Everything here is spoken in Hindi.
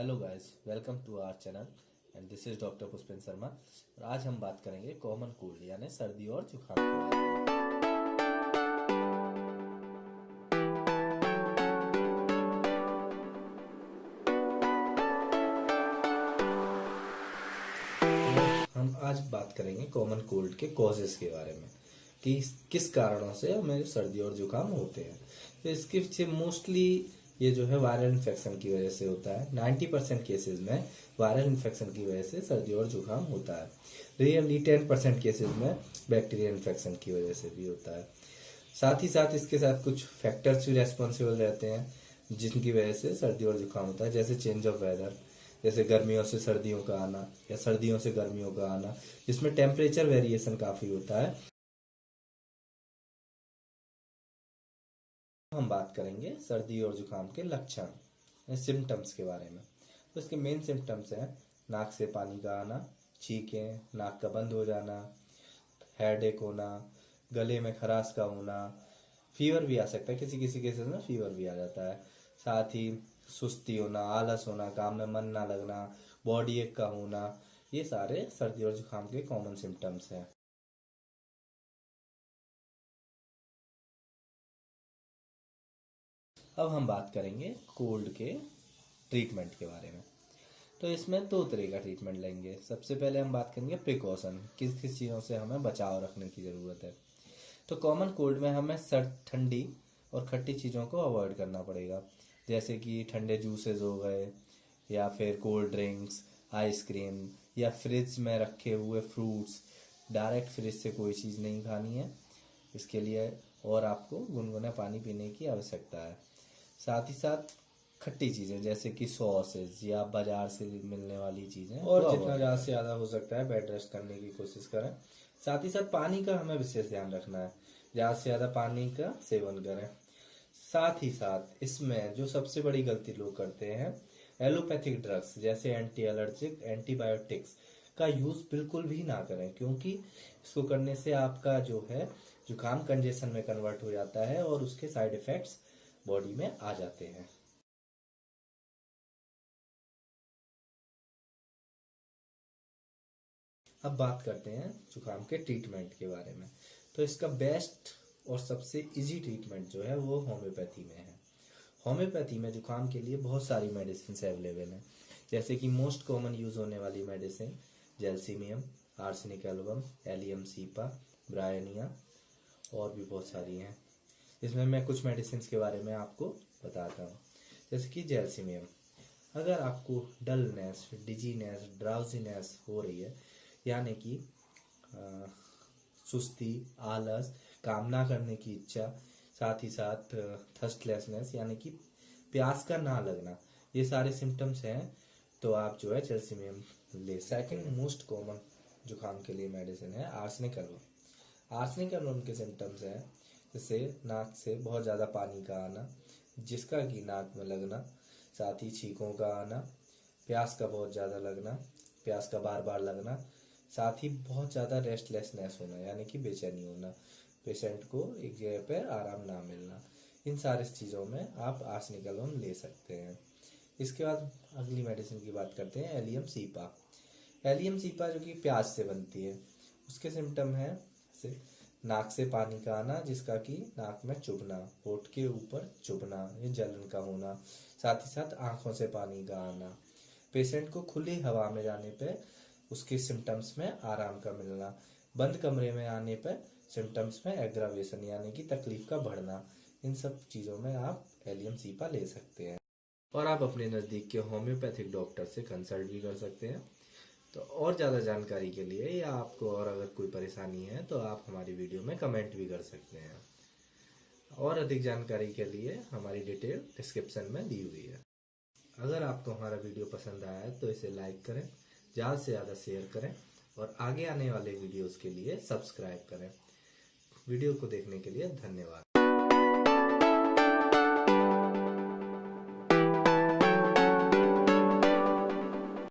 Hello guys, welcome to our channel and this is doctor Pushpendra Sharma. और आज हम बात करेंगे कॉमन कोल्ड यानी सर्दी और जुकाम के बारे में। तो हम आज बात करेंगे कॉमन कोल्ड के कॉजेस के बारे में कि किस कारणों से हमें सर्दी और जुकाम होते हैं। तो इसके पीछे मोस्टली ये जो है वायरल इन्फेक्शन की वजह से होता है। 90% केसेस में वायरल इन्फेक्शन की वजह से सर्दी और जुकाम होता है। रियरली 10% केसेस में बैक्टीरियल इन्फेक्शन की वजह से भी होता है। साथ ही साथ इसके साथ कुछ फैक्टर्स भी रेस्पॉन्सिबल रहते हैं जिनकी वजह से सर्दी और जुकाम होता है, जैसे चेंज ऑफ वेदर, जैसे गर्मियों से सर्दियों का आना या सर्दियों से गर्मियों का आना, जिसमें टेम्परेचर वेरिएशन काफ़ी होता है। हम बात करेंगे सर्दी और जुकाम के लक्षण सिम्टम्स के बारे में। तो इसके मेन सिम्टम्स हैं नाक से पानी का आना, छींकें, नाक का बंद हो जाना, हेडेक होना, गले में खराश का होना, फीवर भी आ सकता है, किसी किसी केसेस में फीवर भी आ जाता है। साथ ही सुस्ती होना, आलस होना, काम में मन ना लगना, बॉडी एक का होना, ये सारे सर्दी और जुकाम के कॉमन सिम्टम्स हैं। अब हम बात करेंगे कोल्ड के ट्रीटमेंट के बारे में। तो इसमें दो तरह का ट्रीटमेंट लेंगे। सबसे पहले हम बात करेंगे प्रिकॉशन, किस किस चीज़ों से हमें बचाव रखने की ज़रूरत है। तो कॉमन कोल्ड में हमें सर्द, ठंडी और खट्टी चीज़ों को अवॉइड करना पड़ेगा, जैसे कि ठंडे जूसेस हो गए या फिर कोल्ड ड्रिंक्स, आइसक्रीम या फ्रिज में रखे हुए फ्रूट्स। डायरेक्ट फ्रिज से कोई चीज़ नहीं खानी है इसके लिए, और आपको गुनगुना पानी पीने की आवश्यकता है। साथ ही साथ खट्टी चीज़ें जैसे कि सॉसेज या बाजार से मिलने वाली चीज़ें, और जितना ज़्यादा से ज़्यादा हो सकता है बेड रेस्ट करने की कोशिश करें। साथ ही साथ पानी का हमें विशेष ध्यान रखना है, ज़्यादा से ज़्यादा पानी का सेवन करें। साथ ही साथ इसमें जो सबसे बड़ी गलती लोग करते हैं, एलोपैथिक ड्रग्स जैसे एंटी एलर्जिक एंटीबायोटिक्स का यूज़ बिल्कुल भी ना करें, क्योंकि इसको करने से आपका जो है जुकाम कंजेशन में कन्वर्ट हो जाता है और उसके साइड इफ़ेक्ट्स बॉडी में आ जाते हैं। अब बात करते हैं जुकाम के ट्रीटमेंट के बारे में। तो इसका बेस्ट और सबसे इजी ट्रीटमेंट जो है वो होम्योपैथी में है। होम्योपैथी में जुकाम के लिए बहुत सारी मेडिसिन अवेलेबल हैं, जैसे कि मोस्ट कॉमन यूज़ होने वाली medicine gelsemium, arsenic album, allium cepa, Bryonia, और भी बहुत सारी हैं। इसमें मैं कुछ मेडिसिन के बारे में आपको बताता हूँ। जैसे कि जेल्सीमियम, अगर आपको डलनेस, डिजीनेस, ड्राउजीनेस हो रही है, यानी कि सुस्ती, आलस, काम ना करने की इच्छा, साथ ही साथ थर्स्टलेसनेस यानी कि प्यास का ना लगना, ये सारे सिम्टम्स हैं, तो आप जो है जेल्सीमियम ले। सेकंड मोस्ट कॉमन जुकाम के लिए मेडिसिन है आर्सेनिक एल्बम। आर्सेनिक एल्बम के सिम्टम्स हैं जैसे नाक से बहुत ज़्यादा पानी का आना, जिसका कि नाक में लगना, साथ ही छींकों का आना, प्यास का बहुत ज़्यादा लगना, प्यास का बार बार लगना, साथ ही बहुत ज़्यादा रेस्टलेसनेस होना यानी कि बेचैनी होना, पेशेंट को एक जगह पर आराम ना मिलना। इन सारी चीज़ों में आप आर्सेनिक एल्बम ले सकते हैं। इसके बाद अगली मेडिसिन की बात करते हैं एलियम सीपा। एलियम सीपा जो कि प्याज से बनती है, उसके सिम्टम है जैसे नाक से पानी का आना, जिसका कि नाक में चुभना, होठ के ऊपर चुभना, ये जलन का होना, साथ ही साथ आंखों से पानी का आना, पेशेंट को खुली हवा में जाने पे उसके सिम्टम्स में आराम का मिलना, बंद कमरे में आने पर सिम्टम्स में एग्रावेशन यानी कि तकलीफ का बढ़ना। इन सब चीज़ों में आप एलियम सीपा ले सकते हैं, और आप अपने नज़दीक के होम्योपैथिक डॉक्टर से कंसल्ट भी कर सकते हैं। तो और ज़्यादा जानकारी के लिए या आपको और अगर कोई परेशानी है तो आप हमारी वीडियो में कमेंट भी कर सकते हैं। और अधिक जानकारी के लिए हमारी डिटेल डिस्क्रिप्शन में दी हुई है। अगर आपको हमारा वीडियो पसंद आया है तो इसे लाइक करें, ज़्यादा से ज़्यादा शेयर करें, और आगे आने वाले वीडियोस के लिए सब्सक्राइब करें। वीडियो को देखने के लिए धन्यवाद।